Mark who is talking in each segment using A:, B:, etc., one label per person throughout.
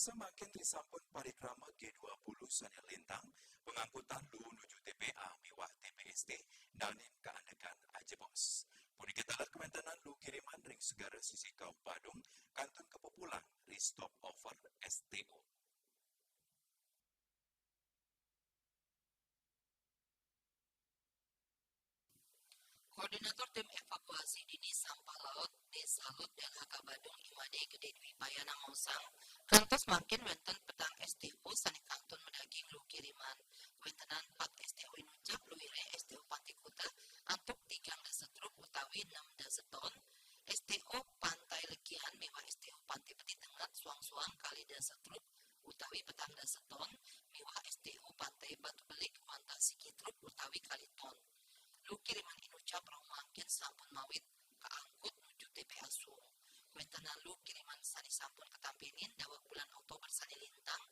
A: Semakin disampun parikrama G20 Sanya Lintang, pengangkutan lu menuju TPA miwah TPST, danin keanekan aja bos. Puni kita lihat kementanan lu kiriman ring segara sisi kaum Badung, kantun kepopulan, restop over STO.
B: Koordinator Tim Evakuasi Dini Sampah Laut Desa Lut dan HK Badung Imade Gede Dwi Payana Mausang kantos makin wenten petang STO sani kantun medaging lu kiriman wentenan 4 STO inucap luwire STO Pantikuta antuk 3 dasetruk utawi 6 daseton STO Pantai Legian miwah STO Pantai Peti Tengah suang-suang kali dasetruk utawi petang daseton miwah STO Pantai Batu Belik wanta sikitruk utawi kaliton. Lu kiriman inucap rong mangkin sampun mawit keangkut menuju TPA Sung. Wentana lu kiriman sani sampun ketampinin dawak bulan Oktober sani lintang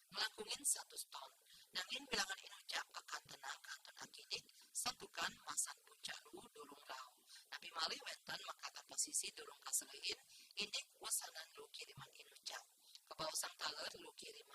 B: melangkungin 1 ton. Nangin bilangan inucap ke kantena kantun akidik satukan masan puncak lu durung rau. Nabi malih wenten makata posisi durung kaselein indik wasanan lu kiriman inucap. Kebawasan taler lu kiriman